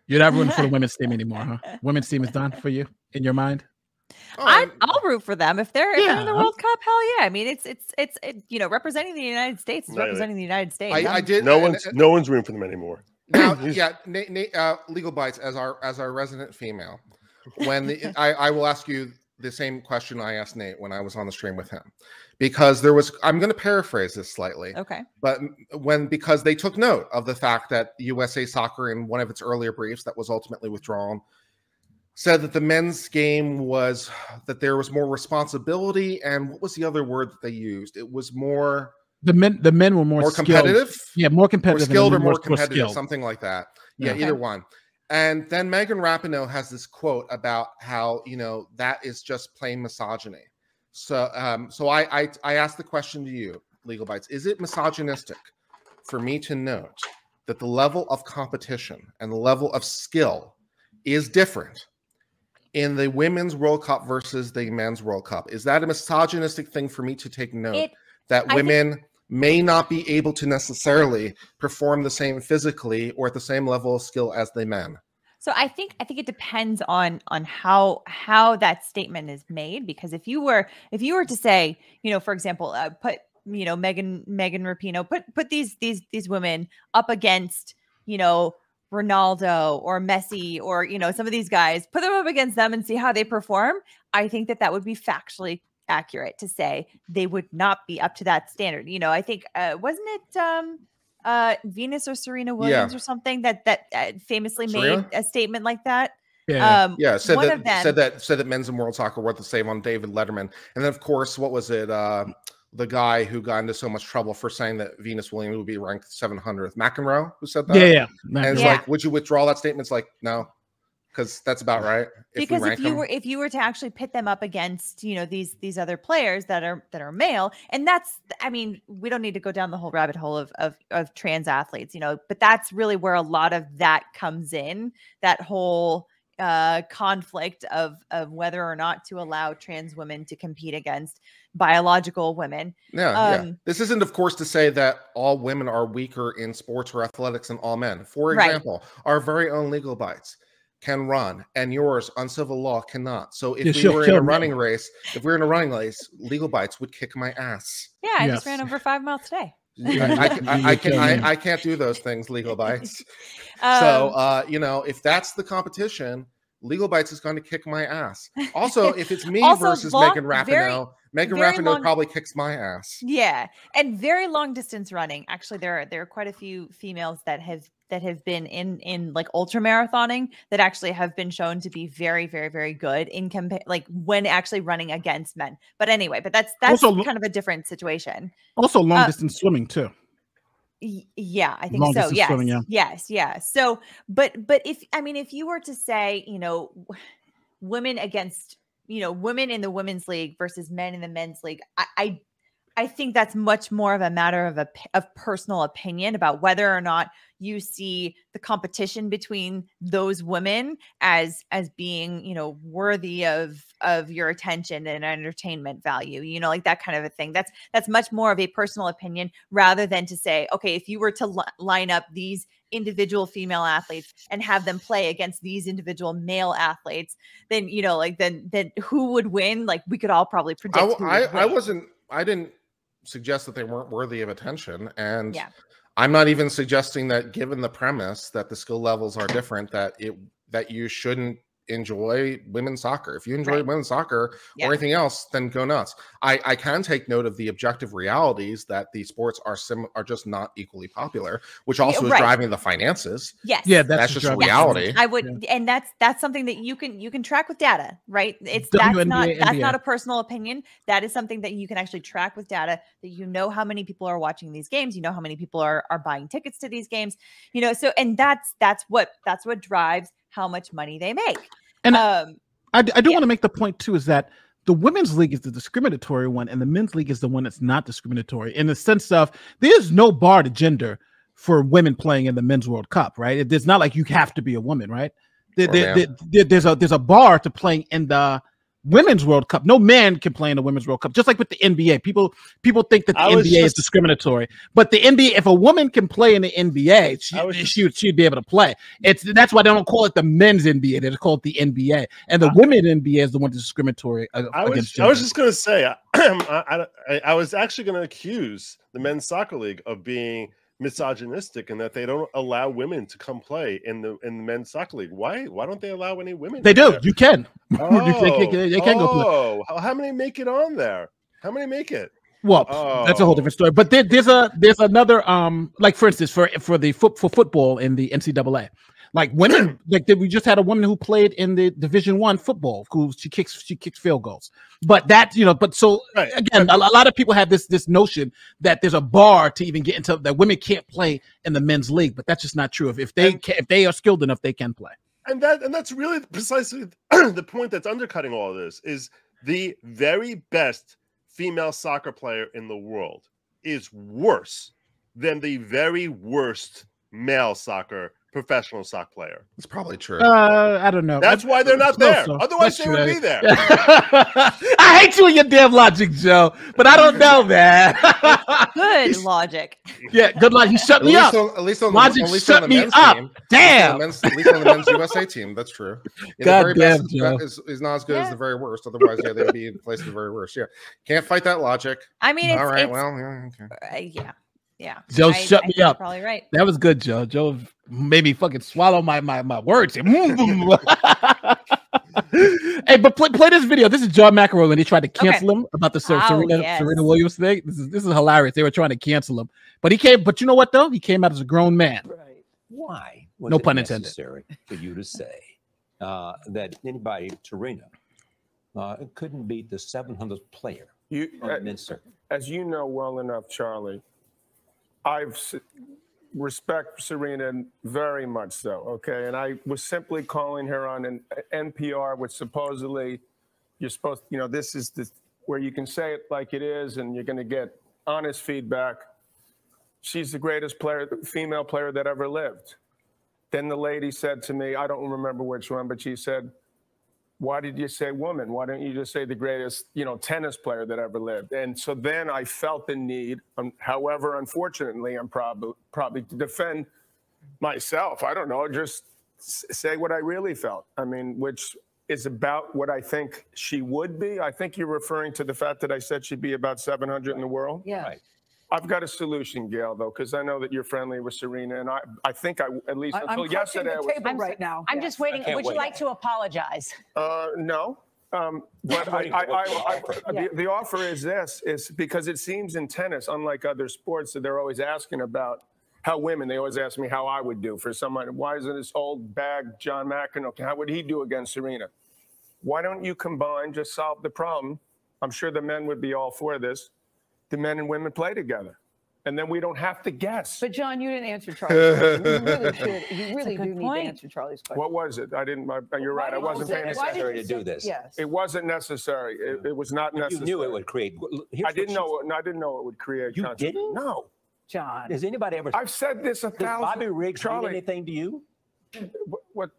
You're not rooting for the women's team anymore, huh? Women's team is done for you in your mind. I'll root for them if they're in the World Cup. Hell yeah! I mean, it's you know, representing the United States is representing the United States. I did. No one's rooting for them anymore. Now, yeah, Legalbytes as our resident female. When I will ask you the same question I asked Nate when I was on the stream with him, because I'm going to paraphrase this slightly. Okay. But because they took note of the fact that USA Soccer in one of its earlier briefs that was ultimately withdrawn said that the men's game was that there was more responsibility, and what was the other word that they used? It was more the men were more competitive. Yeah, more competitive, more skilled, or more competitive, skilled. Something like that. Yeah, either one. And then Megan Rapinoe has this quote about how, you know, that is just plain misogyny. So I asked the question to you, Legalbytes, is it misogynistic for me to note that the level of competition and the level of skill is different in the Women's World Cup versus the Men's World Cup? Is that a misogynistic thing for me to take note that women may not be able to necessarily perform the same physically or at the same level of skill as the men? So I think it depends on how that statement is made, because if you were to say, you know, for example, put, you know, Megan Rapinoe, put these women up against, you know, Ronaldo or Messi or, you know, some of these guys, put them up against them and see how they perform. I think that would be factually accurate to say they would not be up to that standard. You know, I think wasn't it Venus or Serena Williams or something that famously made a statement like that? Said that men's and world soccer were the same on David Letterman. And then of course, what was it? The guy who got into so much trouble for saying that Venus Williams would be ranked 700th, McEnroe, who said that. And it's like, would you withdraw that statement? It's like, no, because that's about right. Because if you were to actually pit them up against, you know, these other players that are male, and that's, I mean, we don't need to go down the whole rabbit hole of trans athletes, you know, but that's really where a lot of that comes in, that whole conflict of whether or not to allow trans women to compete against biological women. This isn't, of course, to say that all women are weaker in sports or athletics than all men. For example, our very own Legalbytes can run, and yours on civil law cannot. So if we were in a running race, Legalbytes would kick my ass. Yeah, I just ran over 5 miles today. I can't do those things, Legalbytes. So you know, if that's the competition, Legalbytes is going to kick my ass. Also, if it's me versus Megan Rapinoe, Megan Rapinoe probably kicks my ass. Yeah, and very long distance running. Actually, there are quite a few females that have been in like ultra marathoning that actually have been shown to be very, very, very good in like when actually running against men. But anyway, that's also kind of a different situation. Also, long distance swimming too. Yeah, I think so. Yes. Swimming, yes. So, but if you were to say, you know, women against, you know, women in the women's league versus men in the men's league, I think that's much more of a matter of personal opinion about whether or not you see the competition between those women as being, you know, worthy of your attention and entertainment value, you know, like that kind of a thing. That's much more of a personal opinion rather than to say, okay, if you were to line up these individual female athletes and have them play against these individual male athletes, then, you know, like then who would win? Like we could all probably predict. I didn't suggest that they weren't worthy of attention, and I'm not even suggesting that, given the premise that the skill levels are different, that you shouldn't enjoy women's soccer. If you enjoy women's soccer or anything else, then go nuts. I can take note of the objective realities that the sports are just not equally popular, which also is driving the finances. Yes. Yeah, that's just reality. I would, and that's something that you can track with data, right? That's not a personal opinion. That is something that you can actually track with data, that you know how many people are watching these games, you know how many people are buying tickets to these games, you know, so, and that's what drives how much money they make. And I do want to make the point too, is that the women's league is the discriminatory one and the men's league is the one that's not discriminatory, in the sense of there's no bar to gender for women playing in the men's World Cup, right? It's not like you have to be a woman, right? There's a bar to playing in the Women's World Cup. No man can play in the Women's World Cup. Just like with the NBA, people think that the NBA is discriminatory. But the NBA, if a woman can play in the NBA, she'd be able to play. That's why they don't call it the men's NBA. They call it the NBA, and the women NBA is the one that's discriminatory against. I was just going to say, I was actually going to accuse the men's soccer league of being misogynistic and that they don't allow women to come play in the men's soccer league. Why don't they allow any women? They do. You can. Oh, they can go play. How many make it on there? How many make it? Well, that's a whole different story. But there's another like for instance for football in the NCAA. Like women, we just had a woman who played in the Division I football. Who she kicks field goals. But that again, a lot of people have this notion that there's a bar to even get into that women can't play in the men's league, but that's just not true. If they are skilled enough, they can play. And that's really precisely the point that's undercutting all of this is the very best female soccer player in the world is worse than the very worst male professional soccer player. It's probably true. I don't know. That's why they're not there. Otherwise, they would be there. I hate you and your damn logic, Joe, but I don't know, man. Good logic. Yeah, good logic. He shut me up. At least on logic the shut me men's up. Team. Damn. At least on the men's USA team. That's true. Yeah, the very best is not as good as the very worst. Otherwise, they'd be in place of the very worst. Yeah, can't fight that logic. I mean, all right. Well, yeah. Okay. Yeah. Joe shut me up. Probably right. That was good, Joe. Joe made me fucking swallow my words. Hey, but play this video. This is John McEnroe when they tried to cancel him about the Serena Williams thing. This is hilarious. They were trying to cancel him, but he came. But you know what though? He came out as a grown man. Right. Why? No pun intended. Necessary for you to say that anybody, Serena, couldn't beat the 700th player on the men's circuit? As you know well enough, Charlie, I've respect Serena very much so, okay? And I was simply calling her on an NPR, which supposedly you're supposed, this is where you can say it like it is and you're going to get honest feedback. She's the greatest female player that ever lived. Then the lady said to me, I don't remember which one, but she said, why did you say woman? Why don't you just say the greatest, tennis player that ever lived? And so then I felt the need, however, unfortunately, I'm probably to defend myself. I don't know, just say what I really felt. I mean, which is about what I think she would be. I think you're referring to the fact that I said she'd be about 700 in the world. Yeah. Right. I've got a solution, Gail, though, because I know that you're friendly with Serena, and I think at least until yesterday, right now. I'm just waiting. Would you like to apologize? No. But the offer is is because it seems in tennis, unlike other sports, that they're always asking about how they always ask me how I would do for someone. Why isn't this old bag John McEnroe? How would he do against Serena? Why don't you combine, just solve the problem? I'm sure the men would be all for this. The men and women play together, and then we don't have to guess. But John, you didn't answer Charlie's question. You really should. You really do need to answer Charlie's question. What was it? I didn't. You're right. I wasn't paying attention. Necessary to do this. Yes. It wasn't necessary. It was not necessary. You knew it would create. I didn't know. I didn't know it would create. You didn't? No. John. Has anybody ever? I've said this 1,000. Does Bobby Riggs mean anything to you? What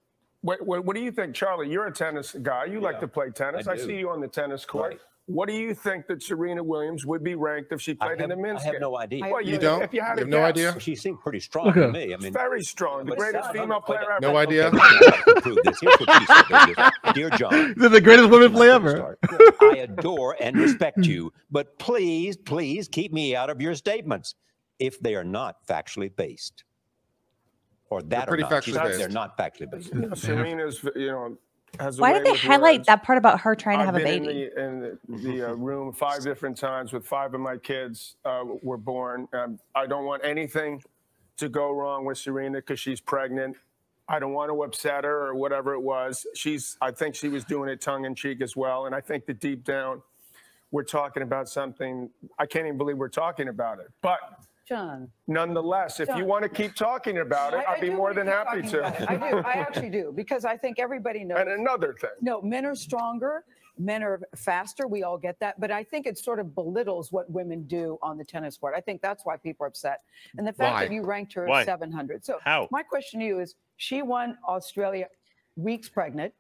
do you think, Charlie? You're a tennis guy. You like to play tennis. I see you on the tennis court. Right. What do you think that Serena Williams would be ranked if she played in the men's game? I have no idea. Well, you don't? If you had no idea? She seemed pretty strong to me. I mean, very strong. The greatest female player ever. No idea. Prove this. Here's what she said. Dear John, they're the greatest women player ever. I adore and respect you, but please keep me out of your statements if they are not factually based. Or that pretty or not. Factually based. They're not factually based. Serena's, Why did they highlight that part about her trying to have a baby? In the room 5 different times with 5 of my kids were born. I don't want anything to go wrong with Serena because she's pregnant. I don't want to upset her or whatever it was. I think she was doing it tongue in cheek as well. And I think that deep down, we're talking about something. I can't even believe we're talking about it. But John. Nonetheless, if you want to keep talking about it, I'd be more than happy to. I do. I actually do, because I think everybody knows. And another thing. No, men are stronger. Men are faster. We all get that. But I think it sort of belittles what women do on the tennis court. I think that's why people are upset. And the fact that you ranked her at 700. So my question to you is, she won Australia weeks pregnant.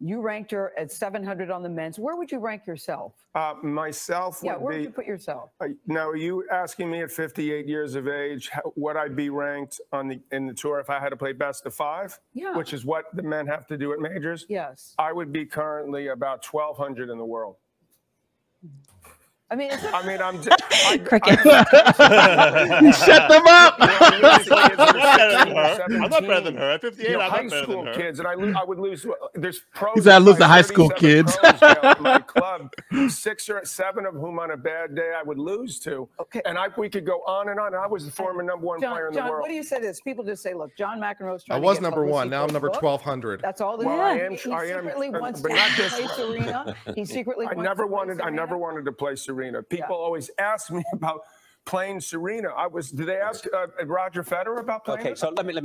You ranked her at 700 on the men's. Where would you rank yourself? Myself would where would you put yourself? Now, are you asking me at 58 years of age, would I be ranked in the tour if I had to play best of 5? Yeah. Which is what the men have to do at majors? Yes. I would be currently about 1,200 in the world. I mean, I'm cricket. Shut them up. I'm not better than her. At 58, I'm not better than her. High school kids, and I would lose. There's pros. He said I lose the high school kids. In my club, 6 or 7 of whom on a bad day I would lose to. Okay. And we could go on and on. I was the former #1 player in the world. What do you say to this? People just say, look, John McEnroe's trying I was #1. Now I'm number 1,200. That's all. He secretly wants to play Serena. He secretly. I never wanted to play Serena. People always ask me about playing Serena. Did they ask Roger Federer about playing? Okay, so let me.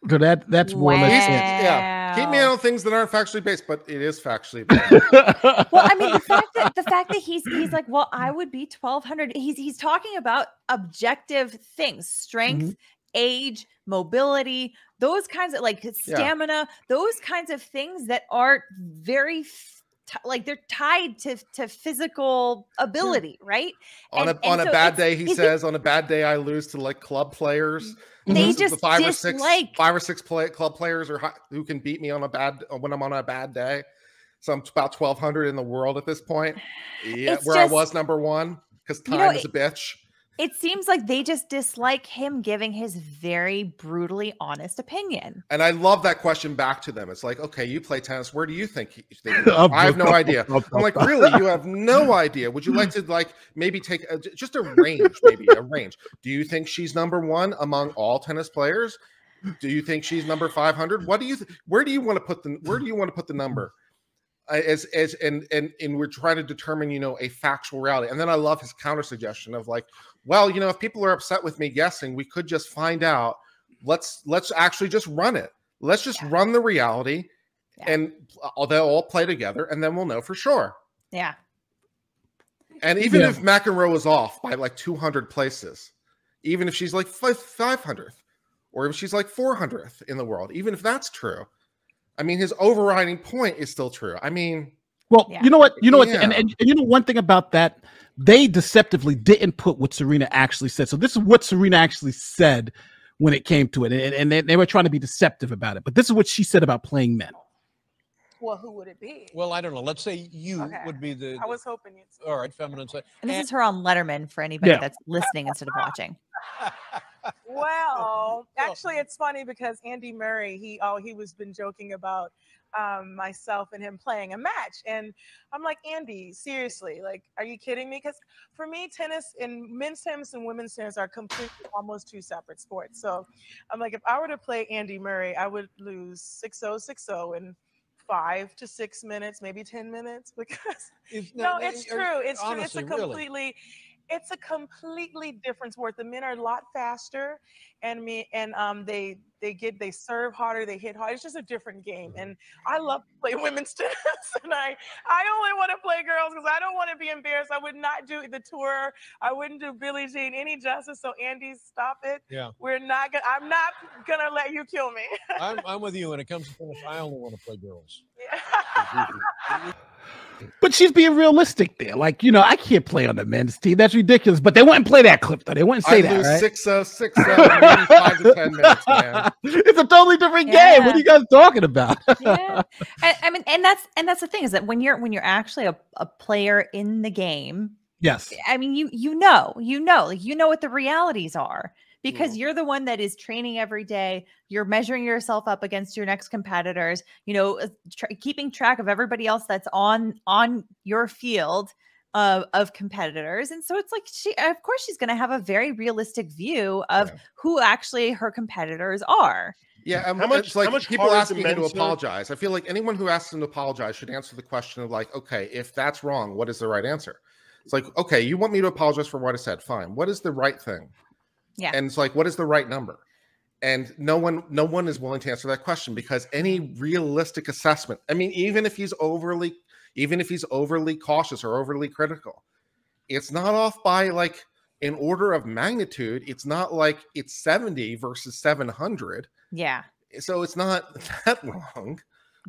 So that's more or less it. Yeah, keep me on things that aren't factually based, but it is factually based. Well, I mean, the fact that he's like, well, I would be 1,200. He's talking about objective things, strength, age, mobility, those kinds of stamina, those kinds of things that are very they're tied to physical ability, right? On a bad day, he says, on a bad day, I lose to club players. They just five or six club players who can beat me when I'm on a bad day. So I'm about 1,200 in the world at this point. Yeah, I was #1 because time is a bitch. It seems like they just dislike him giving his very brutally honest opinion. And I love that question back to them. It's like, okay, you play tennis. Where do you think I have no idea. I'm like, really? You have no idea. Would you like to maybe take just a range, maybe a range? Do you think she's #1 among all tennis players? Do you think she's number 500? What do you? Where do you want to put the number? And we're trying to determine, a factual reality. And then I love his counter suggestion of well, if people are upset with me guessing, we could just find out. Let's actually just run it. Let's just run the reality, and they'll all play together, and then we'll know for sure. Yeah. And even if McEnroe is off by 200 places, even if she's 500th, or if she's 400th in the world, even if that's true, I mean, his overriding point is still true. I mean, well, you know what, and one thing about that, they deceptively didn't put what Serena actually said. So this is what Serena actually said when it came to it, and they were trying to be deceptive about it. But this is what she said about playing men. Well, who would it be? Well, I don't know. Let's say you would be I was hoping you'd say. All right, feminine side. And this is her on Letterman for anybody that's listening instead of watching. Well, actually, it's funny because Andy Murray, he was been joking about myself and him playing a match, and I'm like, Andy, seriously, are you kidding me? Because for me, tennis and men's tennis and women's tennis are completely almost 2 separate sports. So I'm like, if I were to play Andy Murray, I would lose 6-0, 6-0 in 5 to 6 minutes, maybe 10 minutes, because it's true. It's honestly, true. It's a completely different sport. The men are a lot faster, and they serve harder, they hit hard. It's just a different game, and I love to play women's tennis, and I only want to play girls because I don't want to be embarrassed. I would not do the tour. I wouldn't do Billie Jean any justice. So Andy, stop it. Yeah, I'm not gonna let you kill me. I'm with you when it comes to tennis. I only want to play girls. Yeah. But she's being realistic there. I can't play on the men's team. That's ridiculous. But they wouldn't play that clip, though. They wouldn't say that, right? 6-0, 6-7, maybe 5 to 10 minutes, man. It's a totally different game. What are you guys talking about? Yeah. I mean, and that's the thing, is that when you're actually a player in the game, yes. I mean, you know what the realities are. Because you're the one that is training every day. You're measuring yourself up against your next competitors, keeping track of everybody else that's on your field of competitors. And so it's of course, she's going to have a very realistic view of who actually her competitors are. Yeah, how much people asking him to apologize. I feel like anyone who asks him to apologize should answer the question of okay, if that's wrong, what is the right answer? It's okay, you want me to apologize for what I said? Fine. What is the right thing? Yeah. And it's what is the right number? And no one is willing to answer that question, because any realistic assessment, I mean, even if he's overly cautious or overly critical, it's not off by an order of magnitude. It's not it's 70 versus 700. Yeah. So it's not that wrong.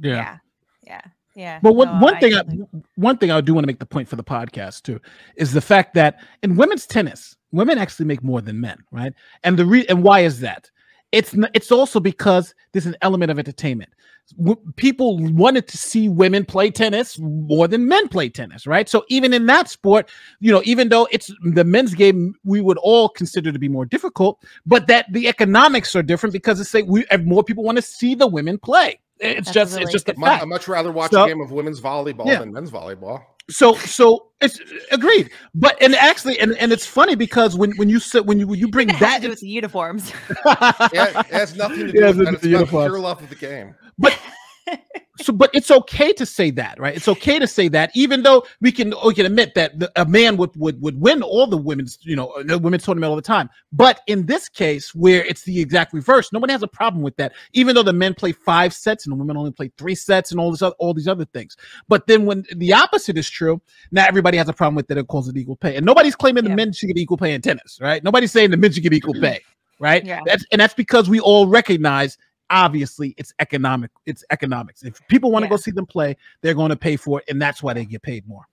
Yeah. Yeah. Yeah. But one thing I do want to make the point for the podcast too is the fact that in women's tennis, women actually make more than men, right? And and why is that? It's also because there's an element of entertainment. People wanted to see women play tennis more than men play tennis, right? So even in that sport, you know, even though it's the men's game, we would all consider to be more difficult, but that the economics are different because it's more people want to see the women play. It's just a fact. I'd much rather watch a game of women's volleyball than men's volleyball. So it's agreed. But and actually, and it's funny because when you bring that to do with the uniforms. Yeah, it has nothing to do with that. It's about pure love of the game. But but it's okay to say that, right? It's okay to say that, even though we can admit that a man would win all the women's, you know, the women's tournament all the time. But in this case, where it's the exact reverse, nobody has a problem with that, even though the men play 5 sets and the women only play 3 sets and all these other things. But then when the opposite is true, now everybody has a problem with that. It calls it equal pay, and nobody's claiming the men should get equal pay in tennis, right? Nobody's saying the men should get equal pay, right? Yeah. That's because we all recognize. Obviously, it's economics. If people want to go see them play, they're going to pay for it, and that's why they get paid more.